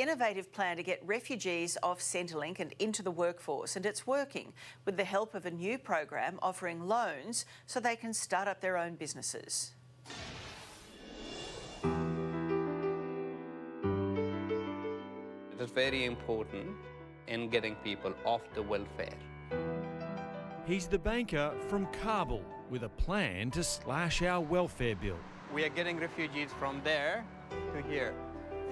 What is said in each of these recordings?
innovative plan to get refugees off Centrelink and into the workforce, and it's working with the help of a new program offering loans so they can start up their own businesses. It is very important in getting people off the welfare. He's the banker from Kabul with a plan to slash our welfare bill. We are getting refugees from there to here,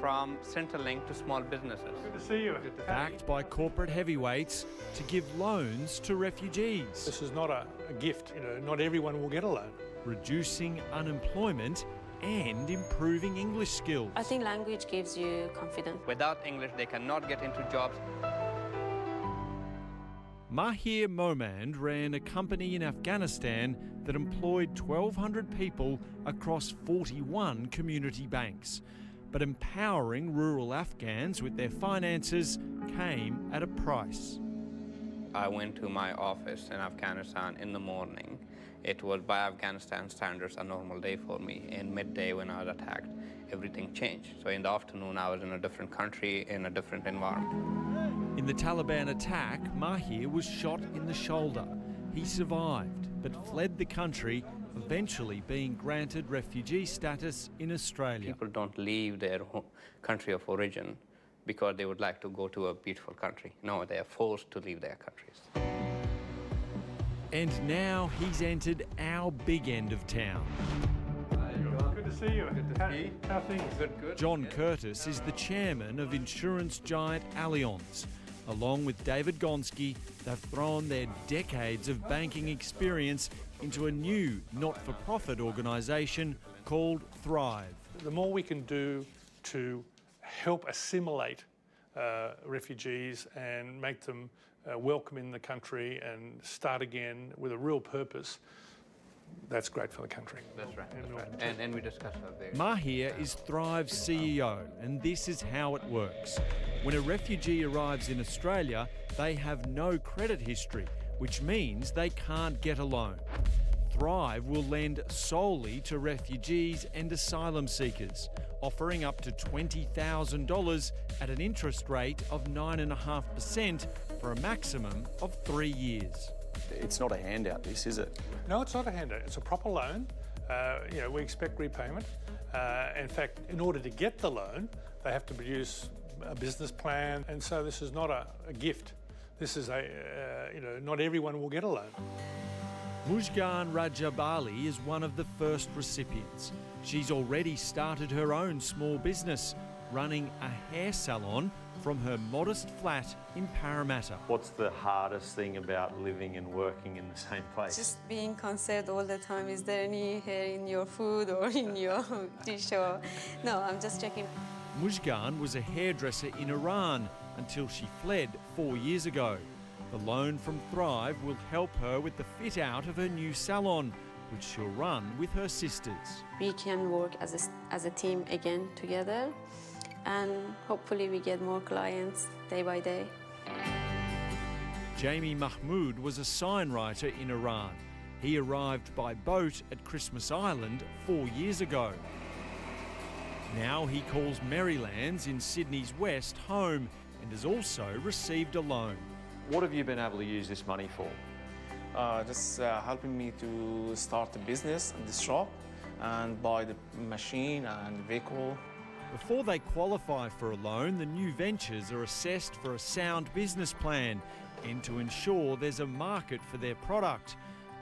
from Centrelink to small businesses. Good to see you. Backed by corporate heavyweights to give loans to refugees. This is not a gift. Not everyone will get a loan. Reducing unemployment and improving English skills. I think language gives you confidence. Without English, they cannot get into jobs. Mahir Momand ran a company in Afghanistan that employed 1,200 people across 41 community banks. But empowering rural Afghans with their finances came at a price. I went to my office in Afghanistan in the morning. It was, by Afghanistan standards, a normal day for me. In midday, when I was attacked, everything changed. So in the afternoon, I was in a different country, in a different environment. In the Taliban attack, Mahir was shot in the shoulder. He survived, but fled the country, eventually being granted refugee status in Australia. People don't leave their country of origin because they would like to go to a beautiful country. No, they are forced to leave their countries. And now he's entered our big end of town. Good to see you. Good to see you. How things? Good. John Curtis is the chairman of insurance giant Allianz. Along with David Gonski, they've thrown their decades of banking experience into a new not-for-profit organisation called Thrive. The more we can do to help assimilate refugees and make them welcome in the country and start again with a real purpose, that's great for the country. That's right. And we discussed that there. Mahir is Thrive's CEO, and this is how it works. When a refugee arrives in Australia, they have no credit history, which means they can't get a loan. Thrive will lend solely to refugees and asylum seekers, offering up to $20,000 at an interest rate of 9.5% for a maximum of 3 years. It's not a handout, this, is it? No, it's not a handout. It's a proper loan. We expect repayment. In fact, in order to get the loan, they have to produce a business plan. And so this is not a gift. This is not everyone will get a loan. Mujgan Rajabali is one of the first recipients. She's already started her own small business, running a hair salon from her modest flat in Parramatta. What's the hardest thing about living and working in the same place? Just being concerned all the time. Is there any hair in your food or in your dish? Or no, I'm just checking. Mujgan was a hairdresser in Iran until she fled 4 years ago. The loan from Thrive will help her with the fit out of her new salon, which she'll run with her sisters. We can work as a team again together, and hopefully we get more clients day by day. Jamie Mahmood was a signwriter in Iran. He arrived by boat at Christmas Island 4 years ago. Now he calls Merrylands in Sydney's west home and has also received a loan. What have you been able to use this money for? Just helping me to start a business at this shop and buy the machine and vehicle. Before they qualify for a loan, the new ventures are assessed for a sound business plan and to ensure there's a market for their product.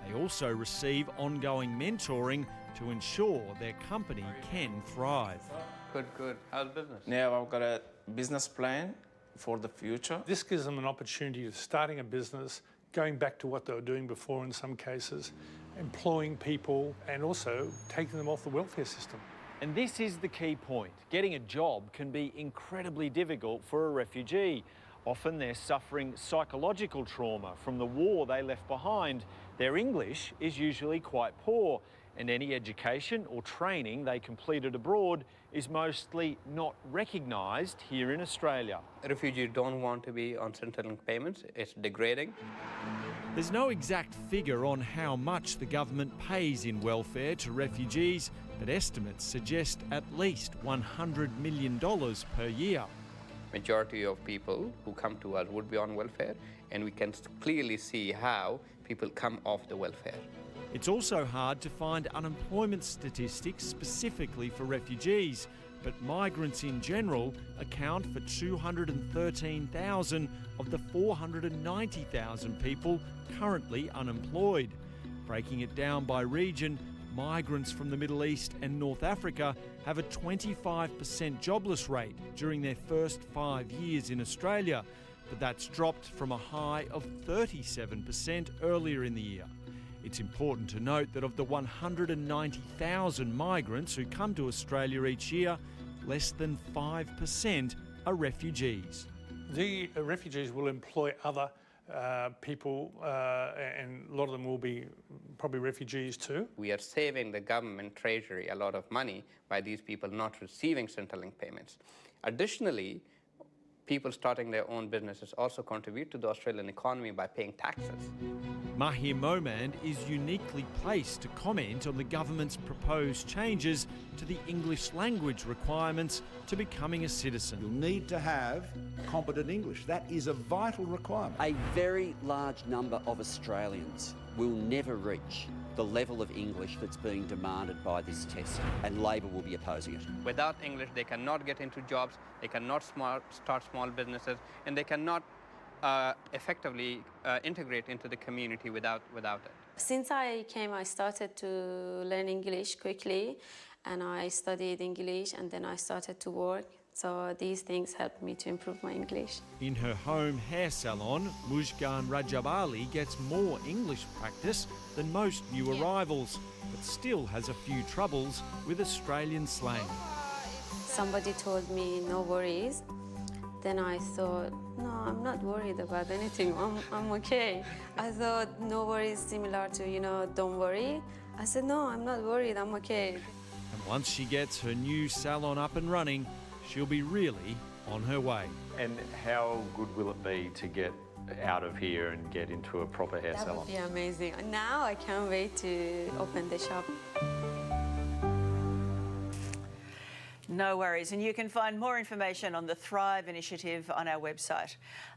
They also receive ongoing mentoring to ensure their company can thrive. Good. How's business? Now I've got a business plan for the future. This gives them an opportunity of starting a business, going back to what they were doing before in some cases, employing people and also taking them off the welfare system. And this is the key point. Getting a job can be incredibly difficult for a refugee. Often they're suffering psychological trauma from the war they left behind. Their English is usually quite poor, and any education or training they completed abroad is mostly not recognised here in Australia. Refugees don't want to be on Centrelink payments. It's degrading. There's no exact figure on how much the government pays in welfare to refugees, but estimates suggest at least $100 million per year. majority of people who come to us would be on welfare, and we can clearly see how people come off the welfare. It's also hard to find unemployment statistics specifically for refugees, but migrants in general account for 213,000 of the 490,000 people currently unemployed. Breaking it down by region, migrants from the Middle East and North Africa have a 25% jobless rate during their first 5 years in Australia, but that's dropped from a high of 37% earlier in the year. It's important to note that of the 190,000 migrants who come to Australia each year, less than 5% are refugees. The refugees will employ other people, and a lot of them will be probably refugees too. We are saving the government treasury a lot of money by these people not receiving Centrelink payments. Additionally, people starting their own businesses also contribute to the Australian economy by paying taxes. Mahir Momand is uniquely placed to comment on the government's proposed changes to the English language requirements to becoming a citizen. You'll need to have competent English. That is a vital requirement. A very large number of Australians will never reach the level of English that's being demanded by this test, and Labor will be opposing it. Without English, they cannot get into jobs, they cannot start small businesses, and they cannot effectively integrate into the community without it. Since I came, I started to learn English quickly, and I studied English, and then I started to work. So these things helped me to improve my English. In her home hair salon, Mujgan Rajabali gets more English practice than most new arrivals, but still has a few troubles with Australian slang. Somebody told me, no worries. Then I thought, no, I'm not worried about anything. I'm okay. I thought no worries similar to, don't worry. I said, no, I'm not worried, I'm okay. And once she gets her new salon up and running, she'll be really on her way. And how good will it be to get out of here and get into a proper hair salon? That would be amazing. Now I can't wait to open the shop. No worries, and you can find more information on the Thrive initiative on our website.